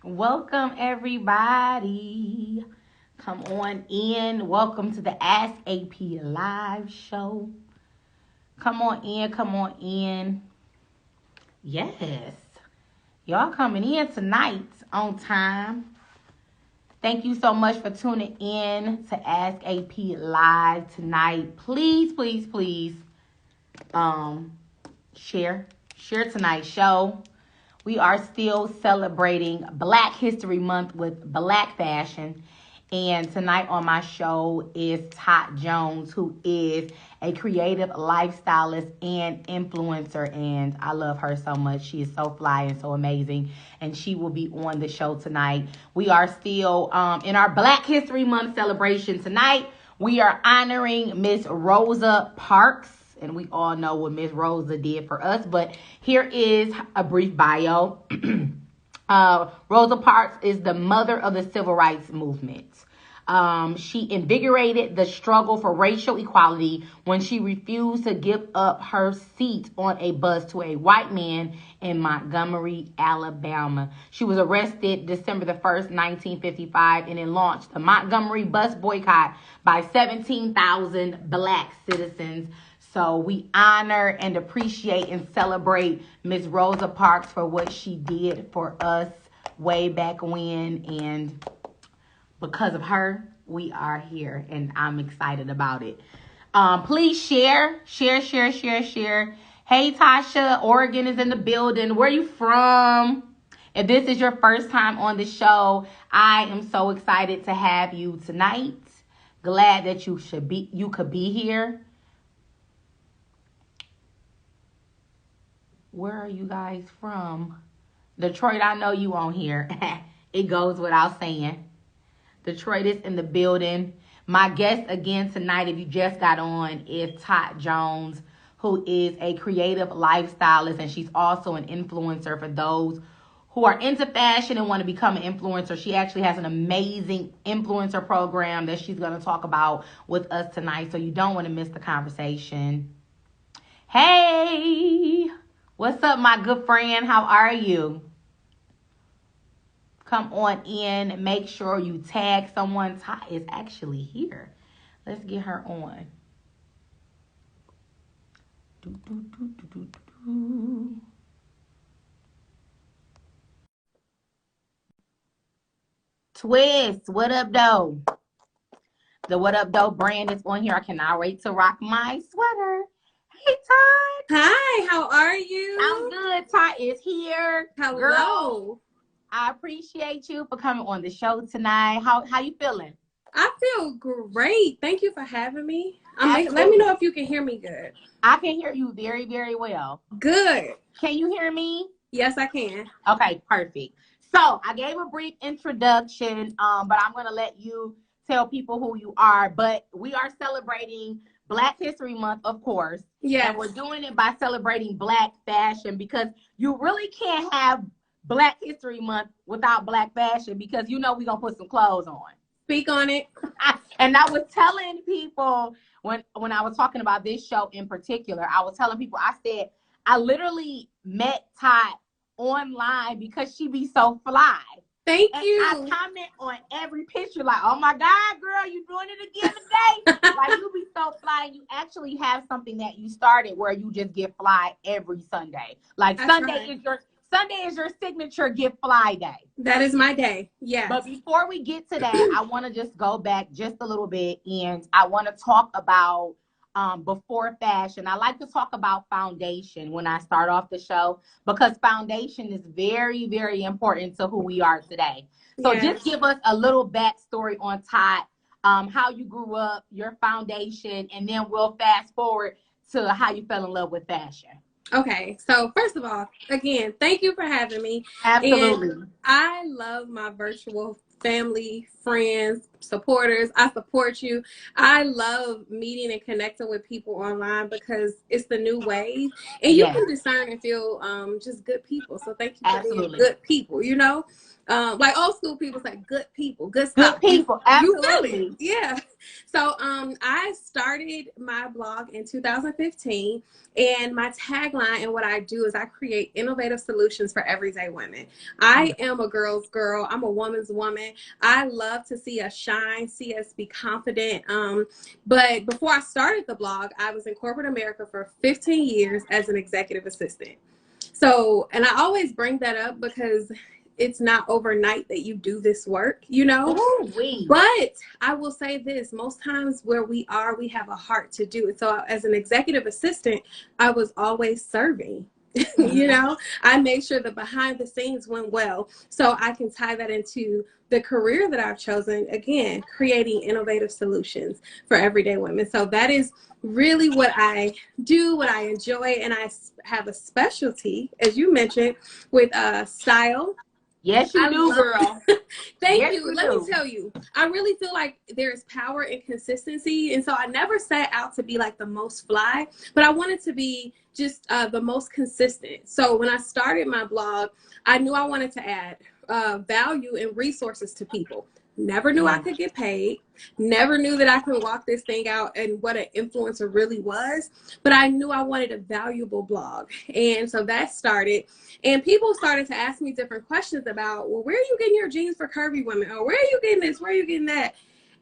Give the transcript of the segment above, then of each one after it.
Welcome, everybody. Come on in. Welcome to the AskAP Live show. Come on in. Come on in. Yes. Y'all coming in tonight on time. Thank you so much for tuning in to AskAP Live tonight. Please, please, please, share tonight's show. We are still celebrating Black History Month with Black fashion. And tonight on my show is Tot Jones, who is a creative lifestylist and influencer. And I love her so much. She is so fly and so amazing. And she will be on the show tonight. We are still in our Black History Month celebration tonight. We are honoring Miss Rosa Parks. And we all know what Miss Rosa did for us. But here is a brief bio. Rosa Parks is the mother of the civil rights movement. She invigorated the struggle for racial equality when she refused to give up her seat on a bus to a white man in Montgomery, Alabama. She was arrested December the 1st, 1955, and it launched the Montgomery bus boycott by 17,000 Black citizens. So we honor and appreciate and celebrate Miss Rosa Parks for what she did for us way back when. And because of her, we are here. And I'm excited about it. Please share. Hey, Tasha, Oregon is in the building. Where are you from? If this is your first time on the show, I am so excited to have you tonight. Glad that you could be here. Where are you guys from? Detroit, I know you on here. It goes without saying. Detroit is in the building. My guest again tonight, if you just got on, is Tot Jones, who is a creative lifestylist, and she's also an influencer for those who are into fashion and want to become an influencer. She actually has an amazing influencer program that she's going to talk about with us tonight, so you don't want to miss the conversation. Hey! What's up, my good friend? How are you? Come on in. Make sure you tag someone. Ty is actually here. Let's get her on. Twist, what up, though? The What Up, Though brand is on here. I cannot wait to rock my sweater. Hey, Ty. Hi, how are you? I'm good. Ty is here. Hello. Girl, I appreciate you for coming on the show tonight. How you feeling? I feel great. Thank you for having me. Let me know if you can hear me good. I can hear you very, very well. Good. Can you hear me? Yes, I can. Okay, perfect. So I gave a brief introduction, but I'm going to let you tell people who you are. But we are celebrating Black History Month, of course. Yes. And we're doing it by celebrating Black fashion, because you really can't have Black History Month without Black fashion, because we're going to put some clothes on. Speak on it. And I was telling people when I was talking about this show in particular, I was telling people, I said, I literally met Tot online because she be so fly. Thank and you. I comment on every picture like, oh my God, girl, you doing it again today? Like, you be so fly, and you actually have something that you started where you just get fly every Sunday. Like, Sunday is your signature get fly day. That is my day. Yes. But before we get to that, I want to just go back just a little bit, and I want to talk about before fashion. I like to talk about foundation when I start off the show, because foundation is very, very important to who we are today. So Just give us a little backstory on Tot, how you grew up, your foundation, and then we'll fast forward to how you fell in love with fashion. Okay, so first of all, again, thank you for having me. Absolutely. And I love my virtual family, friends, supporters. I support you. I love meeting and connecting with people online because it's the new wave, and you Yes, can discern and feel just good people. So thank you for being absolutely. good people. You know, like old school people say, good people, good Good stuff. people, You really, absolutely. yeah. So I started my blog in 2015, and my tagline and what I do is I create innovative solutions for everyday women. I am a girl's girl. I'm a woman's woman. I love to see us shine, see us be confident. But before I started the blog, I was in corporate America for 15 years as an executive assistant. So, and I always bring that up because it's not overnight that you do this work, you know? Ooh, wee. But I will say this, most times where we are, we have a heart to do it. So as an executive assistant, I was always serving. You know, I made sure the behind the scenes went well. So I can tie that into the career that I've chosen, again, creating innovative solutions for everyday women. So that is really what I do, what I enjoy. And I have a specialty, as you mentioned, with style. Yes, you I do, love girl. Thank Yes, you. you Let me do. tell you, I really feel like there's power in consistency. And so I never set out to be like the most fly, but I wanted to be just the most consistent. So when I started my blog, I knew I wanted to add value and resources to people. Never knew I could get paid. Never knew that I could walk this thing out and what an influencer really was. But I knew I wanted a valuable blog. And so that started. And people started to ask me different questions about, well, where are you getting your jeans for curvy women? Or where are you getting this? Where are you getting that?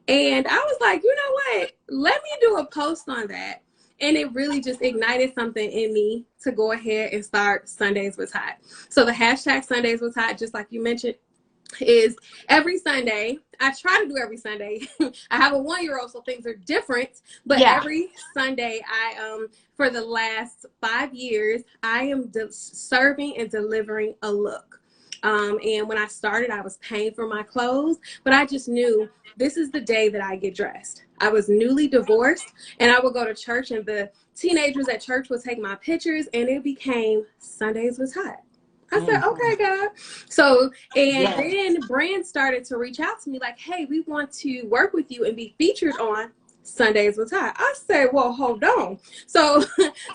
And I was like, you know what? Let me do a post on that. And it really just ignited something in me to go ahead and start Sundays with Tot. So the hashtag Sundays with Tot, just like you mentioned, is every Sunday. I try to do every Sunday. I have a 1-year-old, so things are different. But Yeah. every Sunday, for the last 5 years, I am serving and delivering a look. And when I started, I was paying for my clothes, but I just knew this is the day that I get dressed. I was newly divorced, and I would go to church, and the teenagers at church would take my pictures, and it became Sundays with Tot. I said, okay, God. So, and then brands started to reach out to me like, hey, we want to work with you and be featured on Sundays with Tot. I said, well, hold on. So,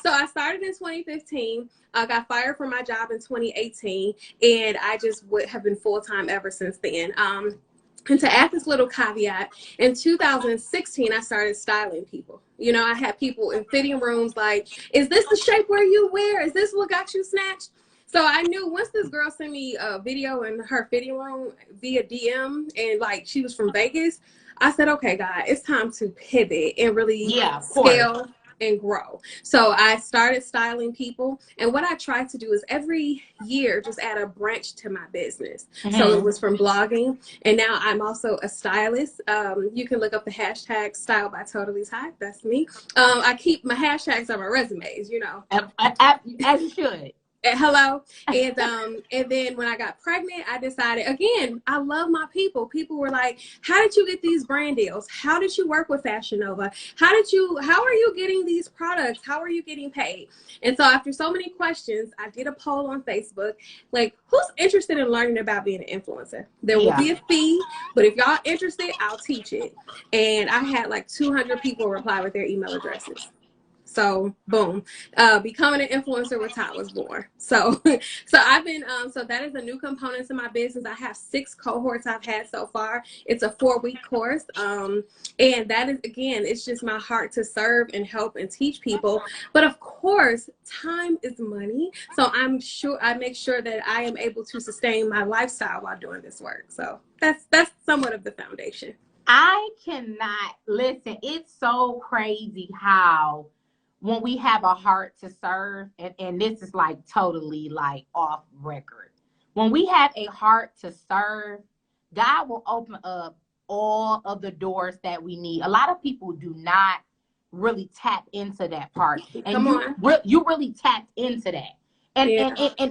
I started in 2015. I got fired from my job in 2018, and I just have been full-time ever since then. And to add this little caveat, in 2016, I started styling people. You know, I had people in fitting rooms like, is this the shape where you wear? Is this what got you snatched? So I knew once this girl sent me a video in her fitting room via DM, and like she was from Vegas, I said, okay, God, it's time to pivot and really scale and grow. So I started styling people. And what I tried to do is every year just add a branch to my business. So it was from blogging. And now I'm also a stylist. You can look up the hashtag Style by Totally Tot. That's me. I keep my hashtags on my resumes, you know. As you should. Hello. And then when I got pregnant, I decided, again, I love my people. People were like, how did you get these brand deals? How did you work with Fashion Nova? How are you getting these products? How are you getting paid? And so after so many questions, I did a poll on Facebook, like, who's interested in learning about being an influencer? There will be a fee, but if y'all interested, I'll teach it. And I had like 200 people reply with their email addresses. So boom, becoming an influencer with Tot was born. So I've been, so that is a new component to my business. I have 6 cohorts I've had so far. It's a 4-week course. And that is, again, it's just my heart to serve and help and teach people. But of course, time is money. So I make sure that I am able to sustain my lifestyle while doing this work. So that's somewhat of the foundation. I cannot listen. It's so crazy how when we have a heart to serve, and this is like totally like off record. When we have a heart to serve, God will open up all of the doors that we need. A lot of people do not really tap into that part. And you really tapped into that. And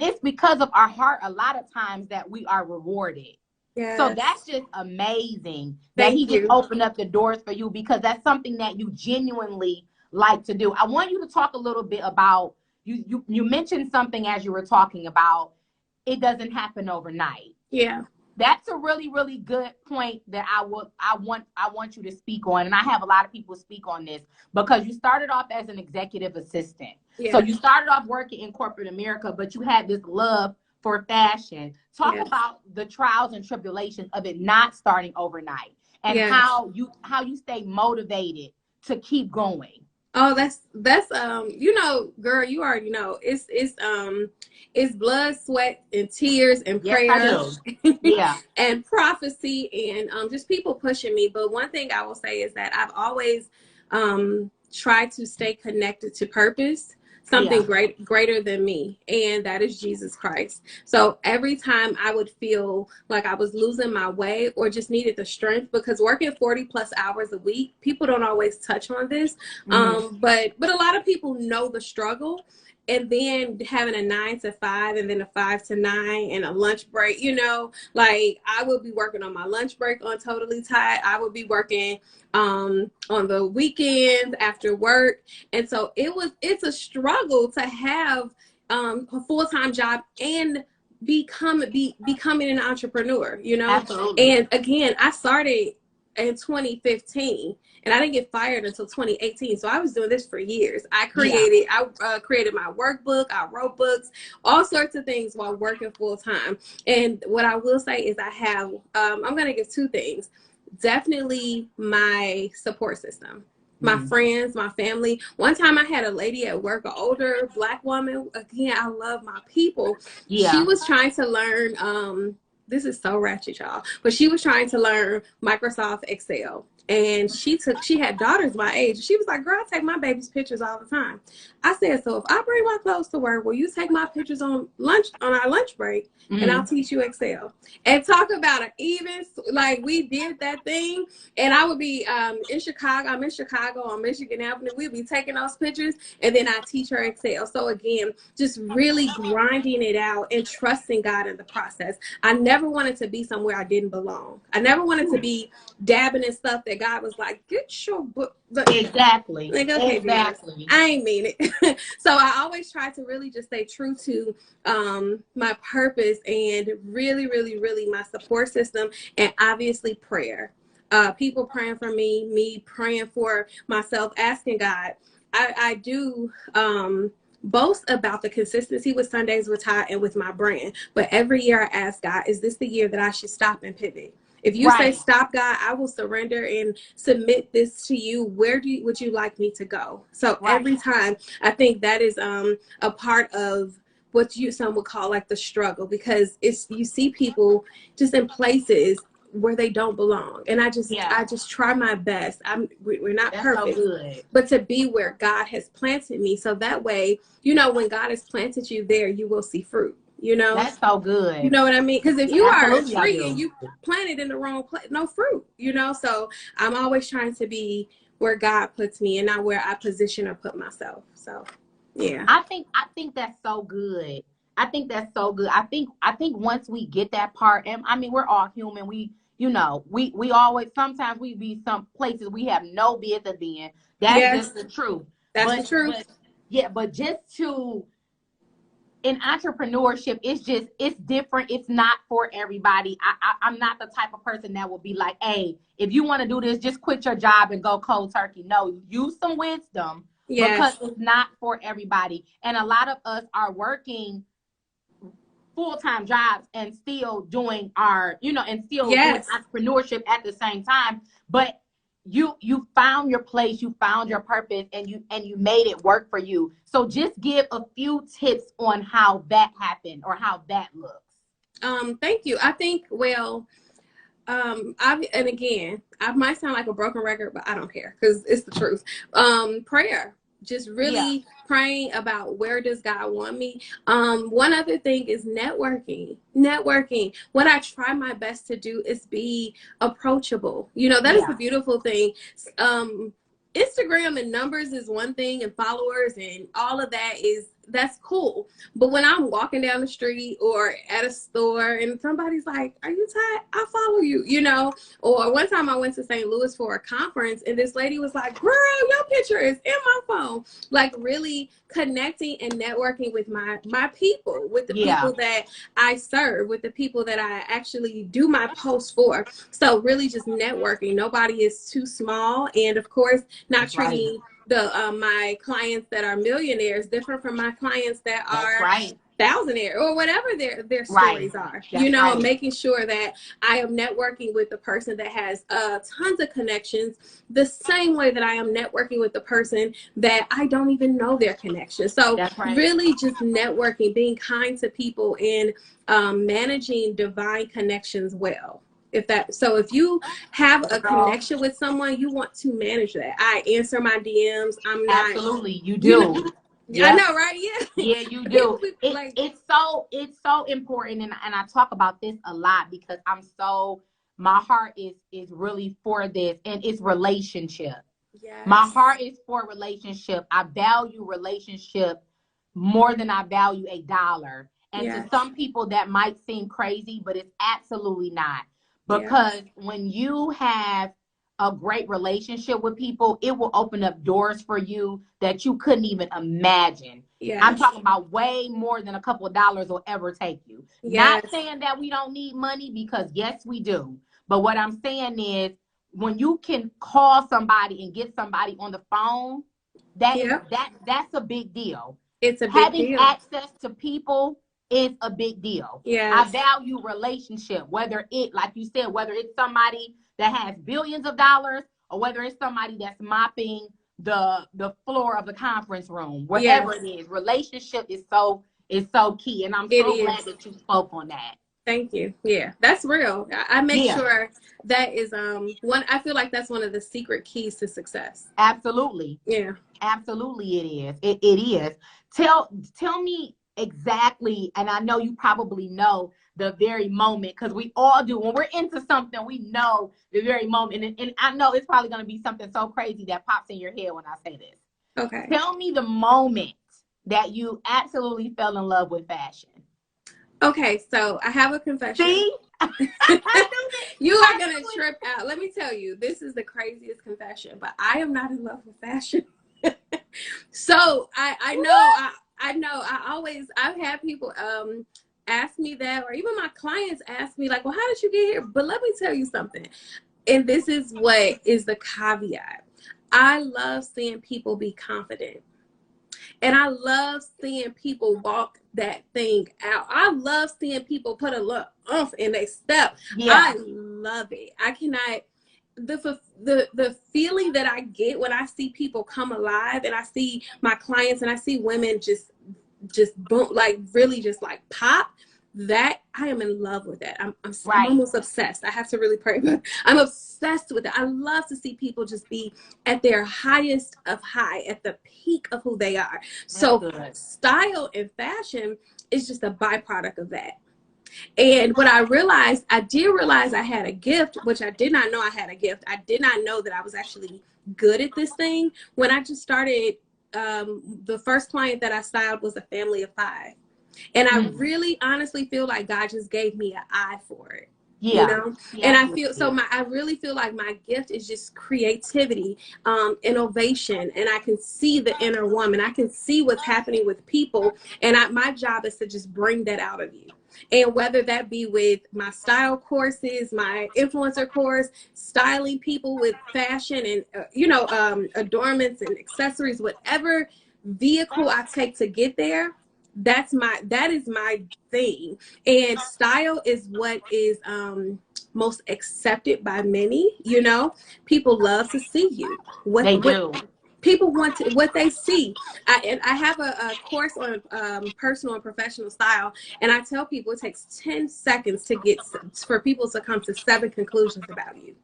it's because of our heart a lot of times that we are rewarded. Yes. So that's just amazing that he just opened up the doors for you, because that's something that you genuinely like to do. I want you to talk a little bit about, you mentioned something as you were talking about, it doesn't happen overnight. Yeah. That's a really, really good point that I want you to speak on. And I have a lot of people speak on this because you started off as an executive assistant. So Yeah. you started off working in corporate America, but you had this love for fashion. Talk Yes. about the trials and tribulations of it not starting overnight and Yes. how you stay motivated to keep going. Oh, that's you know, girl, you already know. It's blood, sweat, and tears and Yes, I prayer do. Yeah. and prophecy and just people pushing me. But one thing I will say is that I've always tried to stay connected to purpose, something Yeah. greater than me, and that is Jesus Christ. So every time I would feel like I was losing my way or just needed the strength, because working 40 plus hours a week, people don't always touch on this, but a lot of people know the struggle. And then having a 9 to 5 and then a 5 to 9 and a lunch break, you know, like I would be working on my lunch break on Totally Tied. I would be working on the weekends after work. And so it's a struggle to have a full-time job and becoming an entrepreneur, you know. Absolutely. And again, I started in 2015 and I didn't get fired until 2018. So I was doing this for years. I created my workbook, I wrote books, all sorts of things while working full time. And what I will say is I have I'm going to give two things. Definitely my support system, my friends, my family. One time I had a lady at work, an older Black woman. Again, I love my people. Yeah. She was trying to learn, this is so ratchet, y'all, but she was trying to learn Microsoft Excel. And she had daughters my age. She was like, girl, I take my baby's pictures all the time. I said, so if I bring my clothes to work, will you take my pictures on our lunch break? And I'll teach you Excel. And talk about an even, like we did that thing. And I would be in Chicago. I'm in Chicago on Michigan Avenue. We'd be taking those pictures and then I teach her Excel. So again, just really grinding it out and trusting God in the process. I never wanted to be somewhere I didn't belong. I never wanted to be dabbing in stuff that God was like, get your book. Exactly. Like, okay, Exactly. Jesus, I ain't mean it. So I always try to really just stay true to my purpose and really, really, really my support system, and obviously prayer. People praying for me praying for myself, asking God. I do boast about the consistency with Sundays with Ty and with my brand. But every year I ask God, is this the year that I should stop and pivot? If you say stop, God, I will surrender and submit this to you. Where would you like me to go? So every time, I think that is a part of what some would call like the struggle, because you see people just in places where they don't belong, and I just try my best. We're not perfect, but to be where God has planted me, so that way, you know, when God has planted you there, you will see fruit. You know, that's so good. You know what I mean? Because if you are a tree and you planted in the wrong place, no fruit. You know, so I'm always trying to be where God puts me and not where I position or put myself. So, yeah. I think that's so good. I think that's so good. I think once we get that part, and I mean, we're all human. We, you know, we always, sometimes we be some places we have no business being. That's just the truth. That's the truth. But just to, in entrepreneurship, it's different. It's not for everybody. I'm not the type of person that will be like, hey, if you want to do this, just quit your job and go cold turkey. No, use some wisdom, because it's not for everybody. And a lot of us are working full-time jobs and still doing our, you know, and still doing entrepreneurship at the same time. But you found your place, you found your purpose, and you made it work for you. So just give a few tips on how that happened or how that looks. Thank you. I think, well, and again, I might sound like a broken record, but I don't care because it's the truth. Prayer. Just really praying about where does God want me. One other thing is networking. What I try my best to do is be approachable. You know, that is the beautiful thing. Instagram and numbers is one thing, and followers and all of that is that's cool. But when I'm walking down the street or at a store and somebody's like, "Are you tired? I'll follow you," you know. Or one time I went to St. Louis for a conference and this lady was like, "Girl, your picture is in my phone." Like really connecting and networking with my people, with the people that I serve, with the people that I actually do my posts for. So really just networking. Nobody is too small. And of course, not treating the my clients that are millionaires different from my clients that are thousandaire or whatever their stories are. You know, making sure that I am networking with the person that has tons of connections the same way that I am networking with the person that I don't even know their connection. So really just networking, being kind to people, and managing divine connections well. If you have a connection with someone, you want to manage that. I answer my DMs. I'm not. Absolutely, you do. I know, right? Yeah, you do. It's so important, and I talk about this a lot because my heart is really for this, and it's relationship. My heart is for relationship. I value relationship more than I value $1. And to some people that might seem crazy, but it's absolutely not. Because when you have a great relationship with people, it will open up doors for you that you couldn't even imagine. I'm talking about way more than a couple of dollars will ever take you. Not saying that we don't need money, because yes, we do. But what I'm saying is, when you can call somebody and get somebody on the phone, that's a big deal. It's a big Having deal. access to people is a big deal. I value relationship, whether it, like you said, whether it's somebody that has billions of dollars or whether it's somebody that's mopping the floor of the conference room, whatever it is. Relationship is so key, and I'm so glad that you spoke on that. Thank you. Yeah, that's real. I make sure that is one. I feel like that's one of the secret keys to success. Absolutely. Yeah. Absolutely, it is. It is. Tell me exactly, and I know you probably know the very moment, because we all do. When we're into something, we know the very moment. And I know it's probably going to be something so crazy that pops in your head when I say this. Okay. Tell me the moment that you absolutely fell in love with fashion. Okay, so I have a confession. See? You are going to trip out. Let me tell you, this is the craziest confession, but I am not in love with fashion. So I know I've had people ask me that, or even my clients ask me like, well, how did you get here? But let me tell you something. And this is what is the caveat. I love seeing people be confident. And I love seeing people walk that thing out. I love seeing people put a little oomph in their step. I love it. I cannot. The feeling that I get when I see people come alive, and I see my clients and I see women just boom, like really just like pop, that I am in love with that. I'm almost obsessed. I have to really pray, but I'm obsessed with it. I love to see people just be at their highest of high, at the peak of who they are. So style and fashion is just a byproduct of that. And what I did realize I had a gift, which I did not know I had a gift. I did not know that I was actually good at this thing. When I just started, the first client that I styled was a family of 5. And I really honestly feel like God just gave me an eye for it. You know? And I really feel like my gift is just creativity, innovation, and I can see the inner woman. I can see what's happening with people, and my job is to just bring that out of you. And whether that be with my style courses, my influencer course, styling people with fashion and adornments and accessories, whatever vehicle I take to get there, that is my thing. And style is what is most accepted by many. You know, people love to see you. They do. People want what they see. I have a course on personal and professional style, and I tell people it takes 10 seconds for people to come to 7 conclusions about you.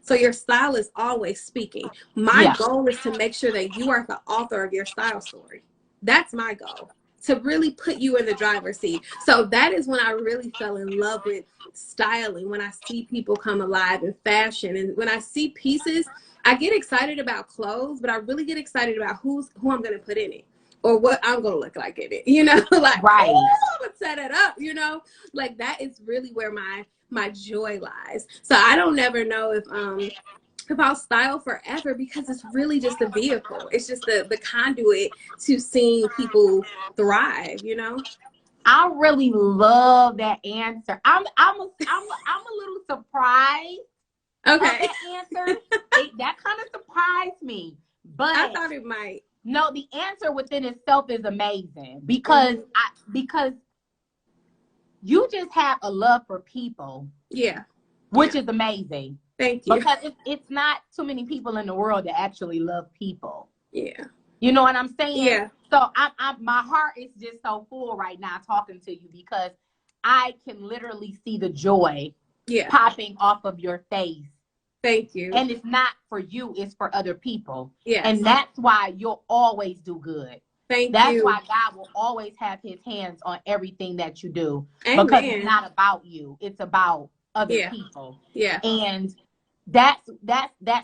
So your style is always speaking. My goal is to make sure that you are the author of your style story. That's my goal, to really put you in the driver's seat. So that is when I really fell in love with styling, when I see people come alive in fashion. And when I see pieces, I get excited about clothes, but I really get excited about who I'm going to put in it. or what I'm gonna look like in it, you know, like, Right. oh, I'm gonna set it up, you know, like that is really where my joy lies. So I don't never know if I'll style forever, because it's really just a vehicle. It's just the conduit to seeing people thrive, you know. I really love that answer. I'm a little surprised of Okay. that answer. That kind of surprised me. I But thought it might. no, the answer within itself is amazing because because you just have a love for people, Yeah. which is amazing. Thank you. Because it's not too many people in the world that actually love people. Yeah. You know what I'm saying? Yeah. So my heart is just so full right now talking to you because I can literally see the joy popping off of your face. Thank you. And it's not for you, it's for other people. Yes. And that's why you'll always do good. That's why God will always have his hands on everything that you do. Amen. Because it's not about you. It's about other people. Yeah. And that's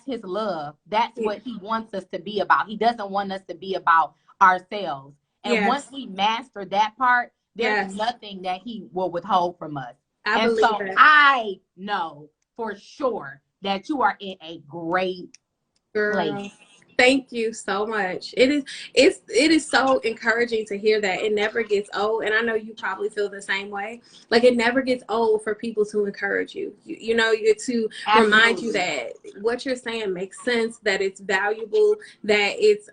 his love. That's what he wants us to be about. He doesn't want us to be about ourselves. And once we master that part, there's nothing that he will withhold from us. I believe that. I know for sure that you are in a great place. Thank you so much. It is so encouraging to hear that. It never gets old, and I know you probably feel the same way. Like, it never gets old for people to encourage you. You know, to remind you that what you're saying makes sense, that it's valuable, that it's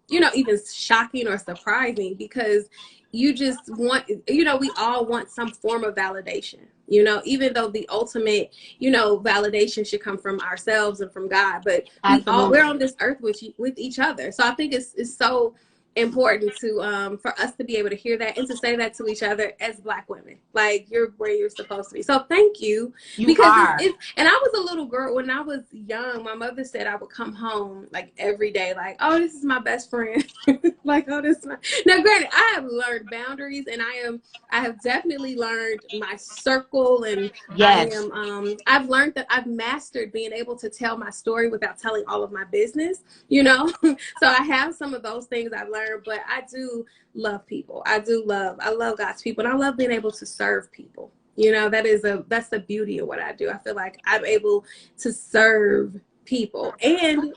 you know, even shocking or surprising, because you just want, you know, we all want some form of validation, you know, even though the ultimate, you know, validation should come from ourselves and from God, but we're on this earth with each other. So I think it's so important to for us to be able to hear that and to say that to each other as Black women, like, you're where you're supposed to be. So thank you. Because and I was a little girl when I was young. My mother said I would come home like every day, like, oh, this is my best friend. Like, oh, this is my... Now granted, I have learned boundaries, and I have definitely learned my circle, and I've learned that I've mastered being able to tell my story without telling all of my business, you know. So I have some of those things I've learned, but I do love people. I love God's people, and I love being able to serve people. You know, that's the beauty of what I do. I feel like I'm able to serve people and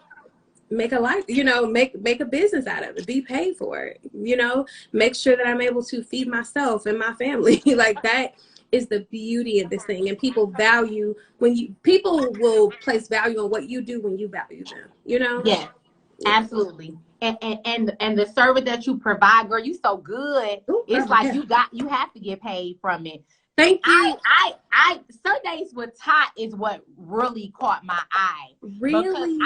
make a life, you know, make a business out of it, be paid for it, you know, make sure that I'm able to feed myself and my family. Like, that is the beauty of this thing. And people will place value on what you do when you value them, you know? Yeah, absolutely. And the service that you provide, girl, you so good. It's like you have to get paid from it. Thank you. I Sundays with Tot is what really caught my eye. Really?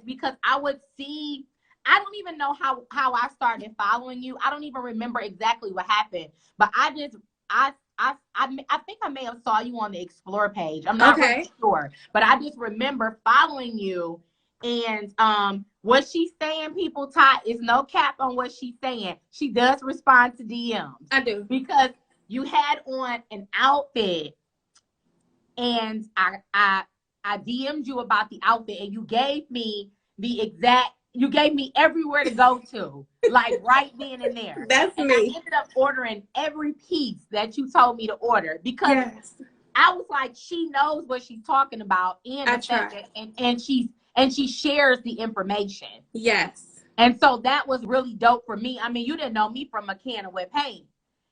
Because I would see, I don't even know how I started following you. I don't even remember exactly what happened. But I think I may have saw you on the Explore page. I'm not really sure. But I just remember following you, and what she's saying, people, Tot, is no cap on what she's saying. She does respond to DMs. I do. Because you had on an outfit, and I DM'd you about the outfit, and you gave me everywhere to go to, like right then and there. That's me. I ended up ordering every piece that you told me to order, because I was like, she knows what she's talking about, and she shares the information. Yes. And so that was really dope for me. I mean, you didn't know me from a can of wet paint.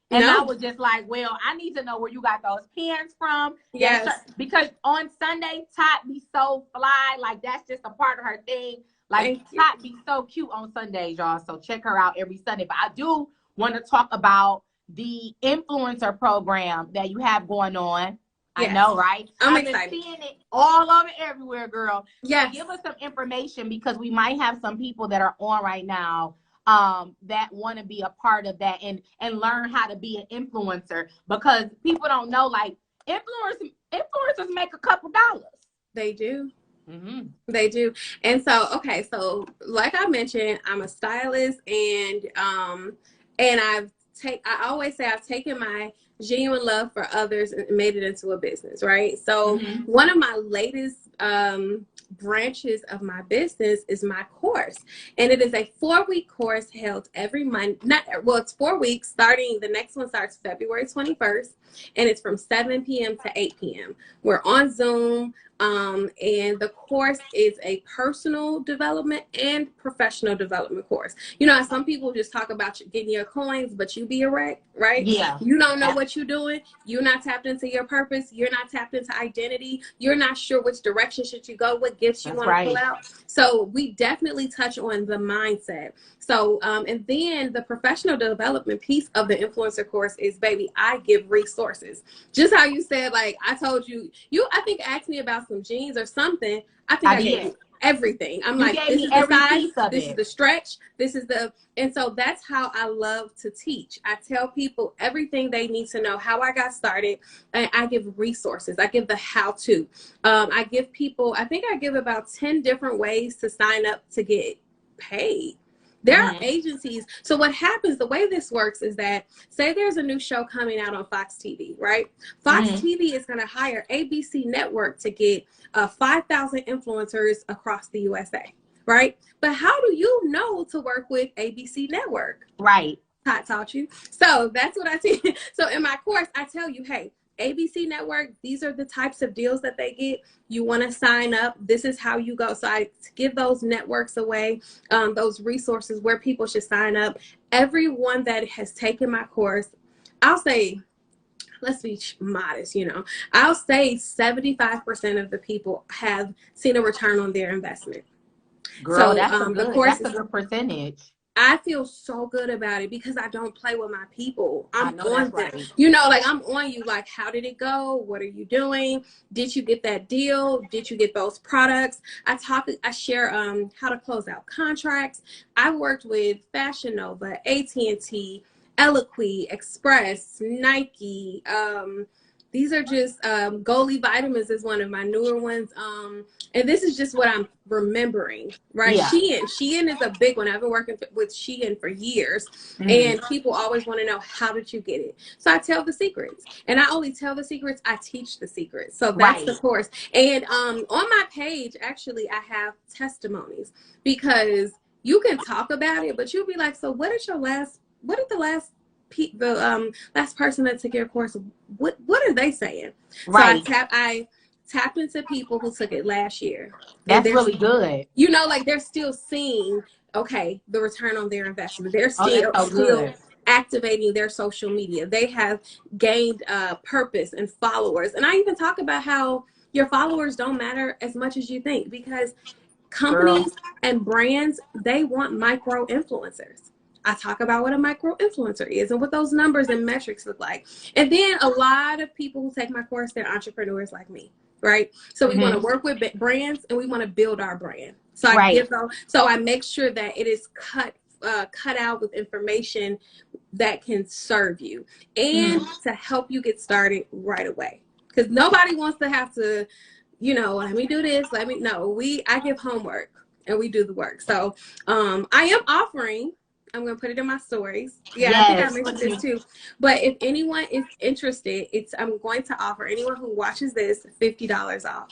And I was just like, well, I need to know where you got those pants from. Yes. Because on Sunday, Tot be so fly. Like, that's just a part of her thing. Like, Tot be so cute on Sundays, y'all. So check her out every Sunday. But I do want to talk about the influencer program that you have going on. Yes. I know, right? I'm excited. Been seeing it all over everywhere, girl. Yes. So give us some information, because we might have some people that are on right now that want to be a part of that and learn how to be an influencer, because people don't know, like, influencers make a couple dollars. They do. Mm-hmm. They do. And so, okay, so like I mentioned, I'm a stylist, and I always say I've taken my genuine love for others and made it into a business, right? So one of my latest branches of my business is my course. And it is a 4-week course held every month. It's 4 weeks, starting, the next one starts February 21st, and it's from 7 p.m. to 8 p.m. We're on Zoom. And the course is a personal development and professional development course. You know, some people just talk about getting your coins, but you be a wreck, right? Yeah. You don't know what you're doing. You're not tapped into your purpose. You're not tapped into identity. You're not sure which direction should you go, what gifts you want to pull out. So we definitely touch on the mindset. So, and then the professional development piece of the influencer course is, baby, I give resources. Just how you said, like, I told you, I think asked me about some jeans or something. I think I gave you everything. I'm like, this is the size, this is the stretch, this is the, and so that's how I love to teach. I tell people everything they need to know, how I got started, and I give resources. I give the how-to. I give people, I think I give about 10 different ways to sign up to get paid. There are agencies. So what happens, the way this works is that, say there's a new show coming out on Fox TV, right? Fox TV is going to hire ABC Network to get 5,000 influencers across the USA, right? But how do you know to work with ABC Network? Right. Tot taught you. So that's what I teach. So in my course, I tell you, hey, ABC Network, these are the types of deals that they get. You want to sign up. This is how you go. So I give those networks away, those resources where people should sign up. Everyone that has taken my course, I'll say, let's be modest, you know, I'll say 75% of the people have seen a return on their investment. Girl, so, that's a good percentage. I feel so good about it because I don't play with my people. I'm on them. Right. You know, like, I'm on you. Like, how did it go? What are you doing? Did you get that deal? Did you get those products? I share how to close out contracts. I worked with Fashion Nova, AT&T, Eloquii, Express, Nike. These are just Goalie Vitamins is one of my newer ones. And this is just what I'm remembering, right? Yeah. Shein is a big one. I've been working with Shein for years, and people always want to know, how did you get it? So I tell the secrets, and I only tell the secrets, I teach the secrets. So that's the course. And on my page, actually, I have testimonies, because you can talk about it, but you'll be like, so what did the last person that took your course, what are they saying? Right. So I tapped into people who took it last year. That's really good. You know, like, they're still seeing, okay, the return on their investment. They're still activating their social media. They have gained purpose and followers. And I even talk about how your followers don't matter as much as you think, because companies and brands, they want micro influencers. I talk about what a micro influencer is and what those numbers and metrics look like. And then a lot of people who take my course, they're entrepreneurs like me, right? So we want to work with brands, and we want to build our brand. So I make sure that it is cut out with information that can serve you and to help you get started right away. Because nobody wants to have to, you know, let me do this, I give homework and we do the work. So I am offering, I'm going to put it in my stories. Yeah, yes. I think I mentioned this too. But if anyone is interested, I'm going to offer anyone who watches this $50 off.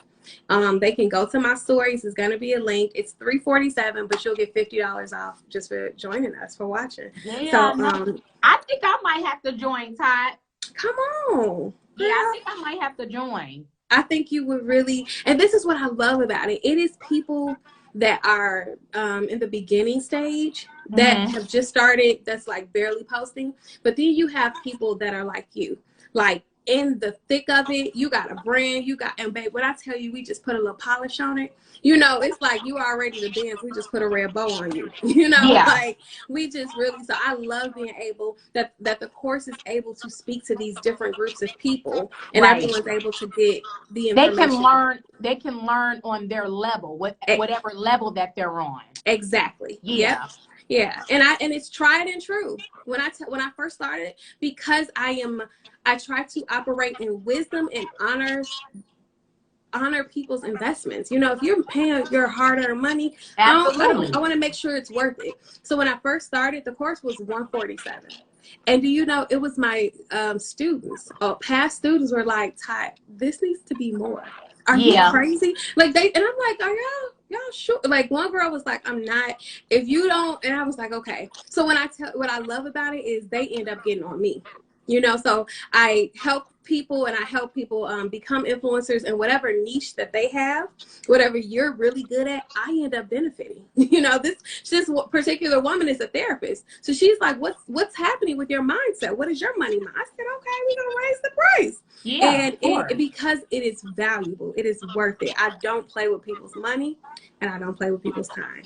They can go to my stories. It's going to be a link. It's $347, but you'll get $50 off just for joining us, for watching. Yeah, so I think I might have to join, Tot. Come on. Yeah, I think I might have to join. I think you would really, and this is what I love about it. It is people that are in the beginning stage that have just started, that's like barely posting. But then you have people that are like you, like in the thick of it. You got a brand, and babe, when I tell you, we just put a little polish on it, you know, it's like you are ready to dance. We just put a red bow on you, you know, like we just really, so I love being able that the course is able to speak to these different groups of people, and everyone's able to get the information. They can learn on their level, whatever level that they're on. Exactly. Yeah. Yep. Yeah. And it's tried and true. When I first started, because I try to operate in wisdom and honor people's investments. You know, if you're paying your hard-earned money, I want to make sure it's worth it. So when I first started, the course was $147. And do you know, it was my students, past students were like, Ty, this needs to be more. Are you Yeah. crazy? Like and I'm like, are y'all sure? Like one girl was like, I'm not, if you don't, and I was like, okay. So what I love about it is they end up getting on me, so I help people and I help people become influencers in whatever niche that they have, whatever you're really good at, I end up benefiting. This particular woman is a therapist. So she's like, what's happening with your mindset? What is your money mind? I said, okay, we're going to raise the price. Yeah. And because it is valuable, it is worth it. I don't play with people's money and I don't play with people's time.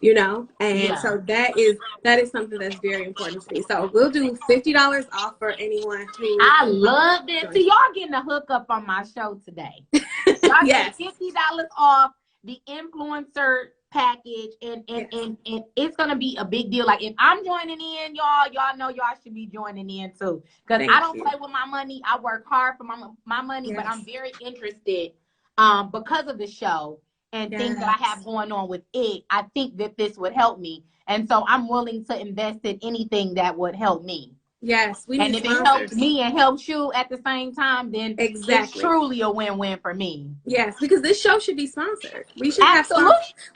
And so that is something that's very important to me. So we'll do $50 off for anyone who I love this. So y'all getting a hookup on my show today. Y'all yes. get $50 off the influencer package, and it's gonna be a big deal. Like if I'm joining in, y'all know y'all should be joining in too. Because I don't play with my money. I work hard for my money, but I'm very interested because of the show and things that I have going on with it. I think that this would help me. And so I'm willing to invest in anything that would help me. Yes, and if it helps me and helps you at the same time, then it's truly a win-win for me. Yes, because this show should be sponsored. We should have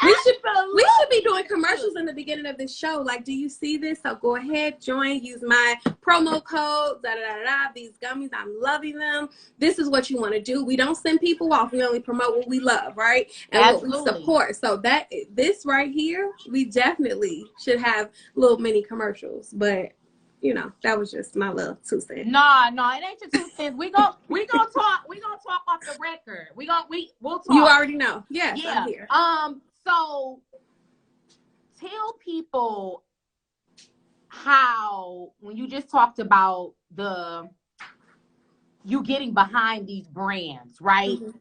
we should be doing commercials in the beginning of this show. Like, do you see this? So go ahead, join, use my promo code, these gummies, I'm loving them. This is what you want to do. We don't send people off. We only promote what we love, right? And what we support. So this right here, we definitely should have little mini commercials, but that was just my little 2 cents. No, it ain't your 2 cents. We gonna talk. We gonna talk off the record. We'll talk. You already know. Yes, yeah. I'm here. So tell people how, when you just talked about you getting behind these brands, right? Mm-hmm.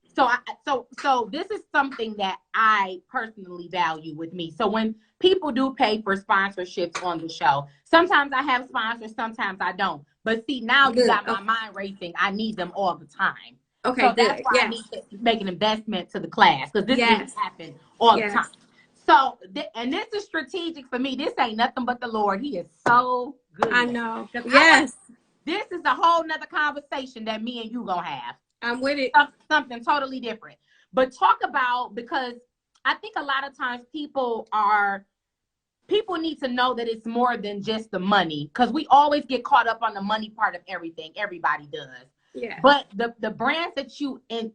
So this is something that I personally value with me. So when people do pay for sponsorships on the show, sometimes I have sponsors, sometimes I don't. But see, now you got my mind racing. I need them all the time. Okay, so that's why I need to make an investment to the class, because this needs to happen all the time. So, and this is strategic for me. This ain't nothing but the Lord. He is so good. I know. Yes. This is a whole nother conversation that me and you gonna have. I'm with it. Something totally different. But talk about, because I think a lot of times people need to know that it's more than just the money, because we always get caught up on the money part of everything. Everybody does. Yeah. But the brands that you're an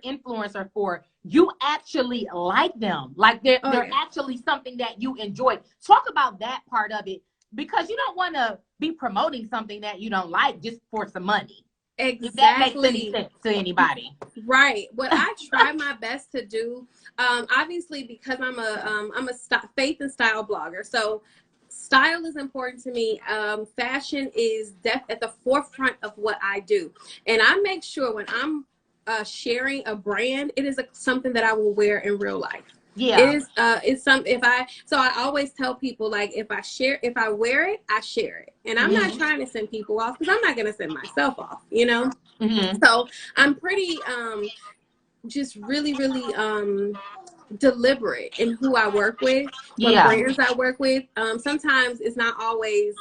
influencer for, you actually like them. Like they're actually something that you enjoy. Talk about that part of it, because you don't want to be promoting something that you don't like just for some money. Exactly. If that makes any sense to anybody. Right. What I try my best to do, obviously, because I'm a faith and style blogger, so style is important to me. Fashion is at the forefront of what I do, and I make sure when I'm sharing a brand, it is something that I will wear in real life. Yeah. It is I always tell people, like, if I wear it, I share it. And I'm not trying to send people off, because I'm not going to send myself off, So I'm pretty just really, really deliberate in who I work with, what brands I work with. Sometimes it's not always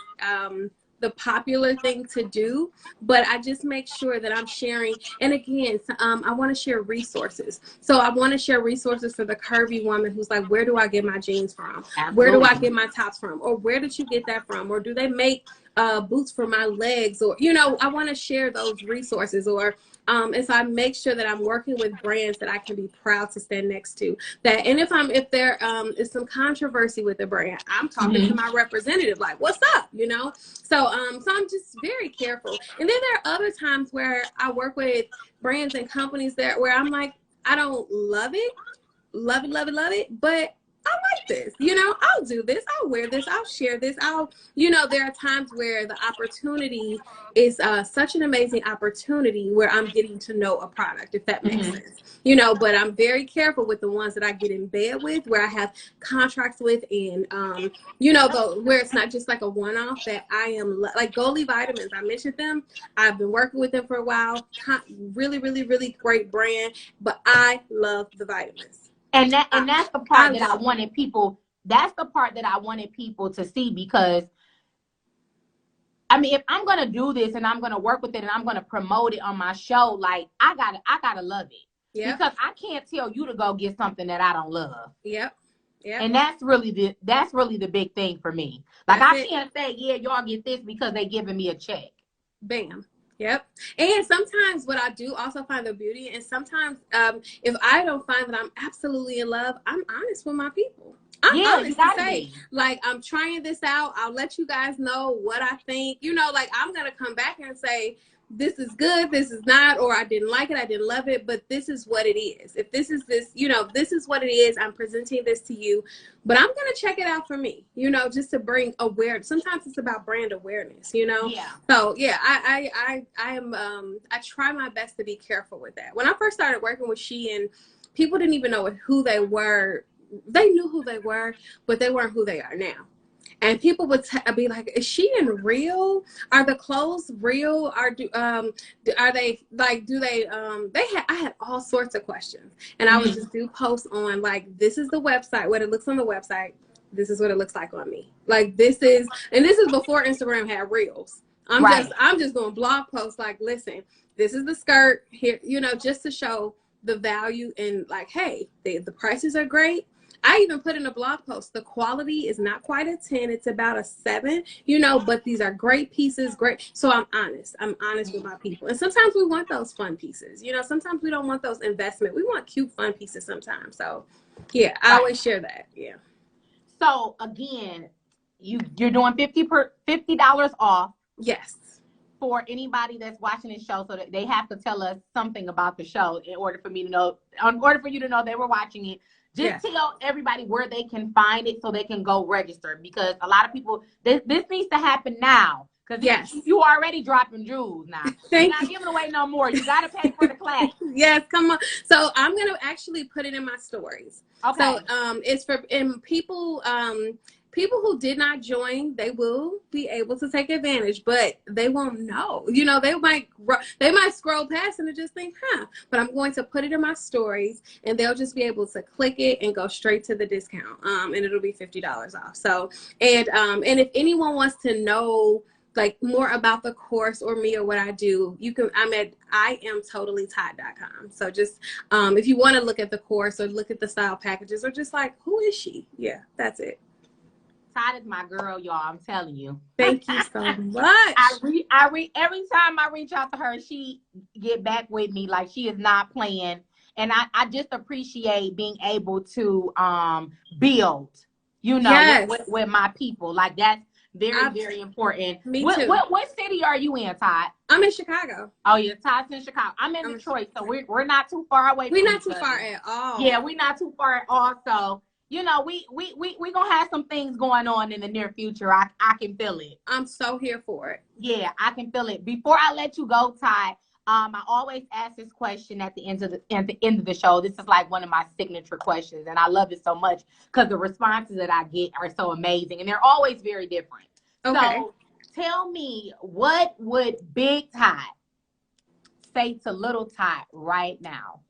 the popular thing to do, but I just make sure that I'm sharing. And again, I want to share resources. So I want to share resources for the curvy woman who's like, where do I get my jeans from? Absolutely. Where do I get my tops from? Or where did you get that from? Or do they make boots for my legs? Or, I want to share those resources. Or and so I make sure that I'm working with brands that I can be proud to stand next to. And if there is some controversy with the brand, I'm talking to my representative, like, what's up? So I'm just very careful. And then there are other times where I work with brands and companies where I'm like, I don't love it, but I like this. I'll do this. I'll wear this. I'll share this. There are times where the opportunity is such an amazing opportunity where I'm getting to know a product, if that makes sense. But I'm very careful with the ones that I get in bed with, where I have contracts with, and where it's not just like a one-off, that I am like Goldie Vitamins. I mentioned them. I've been working with them for a while. Really, really, really great brand, but I love the vitamins. And that's the part that I wanted people. That's the part that I wanted people to see, because I mean, if I'm gonna do this and I'm gonna work with it and I'm gonna promote it on my show, like I gotta love it. Yep. Because I can't tell you to go get something that I don't love. Yep. Yep. And that's really the big thing for me. Like I can't say, yeah, y'all get this because they giving me a check. Bam. Yep. And sometimes what I do also find the beauty, and sometimes if I don't find that I'm absolutely in love, I'm honest with my people. I'm honest to say, like, I'm trying this out. I'll let you guys know what I think. You know, like, I'm going to come back and say, this is good, this is not, or I didn't like it, I didn't love it, but this is what it is. If this is this, you know, this is what it is, I'm presenting this to you, but I'm going to check it out for me, you know, just to bring awareness. Sometimes it's about brand awareness, you know? Yeah. So yeah, I try my best to be careful with that. When I first started working with Shein, people didn't even know who they were. They knew who they were, but they weren't who they are now. And people would be like, "Is Shein real? Are the clothes real? Are they like? Do they? I had all sorts of questions, and I would just do posts on like, this is the website, what it looks on the website. This is what it looks like on me. Like this is before Instagram had reels. I'm just doing blog posts like, listen, this is the skirt here, you know, just to show the value and like, hey, the prices are great. I even put in a blog post, the quality is not quite a 10, it's about a 7, you know, but these are great pieces, great. So I'm honest with my people. And sometimes we want those fun pieces, you know, sometimes we don't want those investment. We want cute, fun pieces sometimes. So yeah, I always share that. Yeah. So again, you're doing $50 off. Yes. For anybody that's watching this show, so that they have to tell us something about the show in order for me to know, in order for you to know they were watching it. Just tell everybody where they can find it so they can go register, because a lot of people, this needs to happen now. Because you already dropping jewels now. You're not giving away no more. You got to pay for the class. Yes, come on. So I'm going to actually put it in my stories. Okay. So it's for people, people who did not join, they will be able to take advantage, but they won't know. You know, they might scroll past and just think, but I'm going to put it in my stories, and they'll just be able to click it and go straight to the discount. And it'll be $50 off. So, and if anyone wants to know like more about the course or me or what I do, I'm at IamTotallyTot.com. So just if you want to look at the course or look at the style packages or just like, who is she? Yeah, that's it. Tot is my girl, y'all. I'm telling you. Thank you so much. I read every time I reach out to her, she get back with me like she is not playing. And I just appreciate being able to build, you know, with my people. Like that's very important. Me too. What city are you in, Tot? I'm in Chicago. Oh yeah, Tot's in Chicago. I'm in Detroit, so we're not too far away. We're not too far at all. Yeah, we're not too far at all. So you know, we gonna have some things going on in the near future. I can feel it. I'm so here for it. Yeah, I can feel it. Before I let you go, Tot, I always ask this question at the end of the show. This is like one of my signature questions, and I love it so much because the responses that I get are so amazing, and they're always very different. Okay. So tell me, what would Big Tot say to Little Tot right now?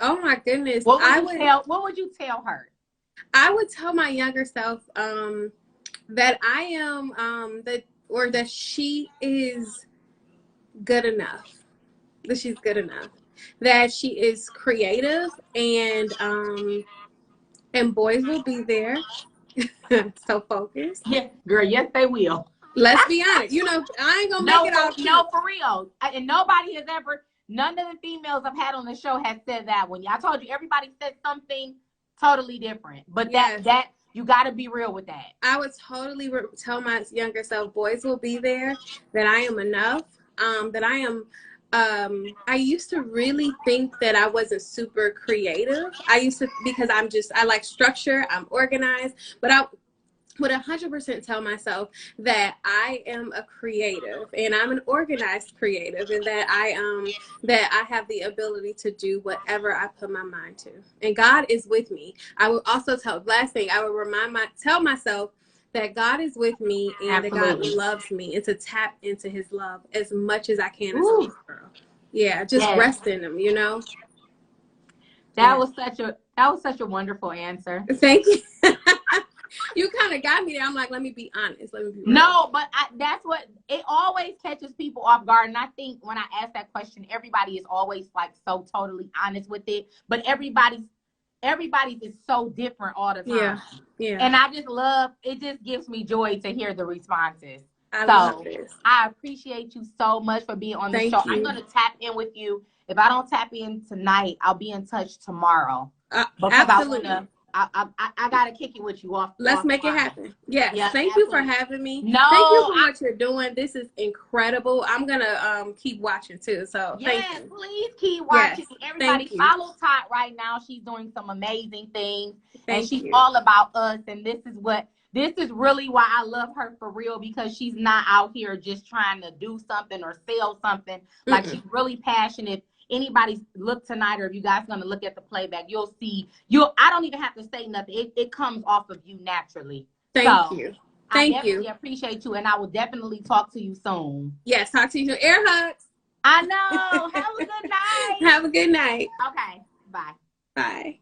Oh my goodness. What would you tell her? I would tell my younger self that I am that she is good enough. That she's good enough. That she is creative, and boys will be there. So focused. Yeah, girl, yes they will. Let's be honest. You know, I ain't gonna make it all cute. No, for real. And nobody has ever, none of the females I've had on the show has said that one. I told you, everybody said something totally different. But that you got to be real with that. I would totally tell my younger self, boys will be there, that I am enough, that I am. I used to really think that I wasn't super creative. Because I like structure, I'm organized, but I would 100% tell myself that I am a creative, and I'm an organized creative, and that I have the ability to do whatever I put my mind to, and God is with me. I would also tell tell myself that God is with me, and Absolutely. That God loves me, and to tap into his love as much as I can as a little girl. Yeah, just rest in him, you know. That was such a wonderful answer. Thank you. You kind of got me there. I'm like, let me be honest. Let me be real. No, but that's what it always catches people off guard. And I think when I ask that question, everybody is always like so totally honest with it. But everybody's is so different all the time. Yeah. Yeah. And I just love it. Just gives me joy to hear the responses. I love this. I appreciate you so much for being on the Thank show. you. I'm gonna tap in with you. If I don't tap in tonight, I'll be in touch tomorrow. Absolutely. I gotta kick it with you off. Let's make it happen. Yes. Yeah, Thank absolutely. you for having me. No, thank you for what you're doing. This is incredible. I'm gonna keep watching too. So yes, thank you. please keep watching. Yes, Everybody thank you. follow Tot right now. She's doing some amazing things. Thank and she's you. all about us. And this is really why I love her for real, because she's not out here just trying to do something or sell something. Like she's really passionate. Anybody look tonight, or if you guys gonna look at the playback, you'll see. I don't even have to say nothing. It comes off of you naturally. Thank you. I definitely appreciate you, and I will definitely talk to you soon. Yes, talk to you soon. Air hugs. I know. Have a good night. Have a good night. Okay. Bye. Bye.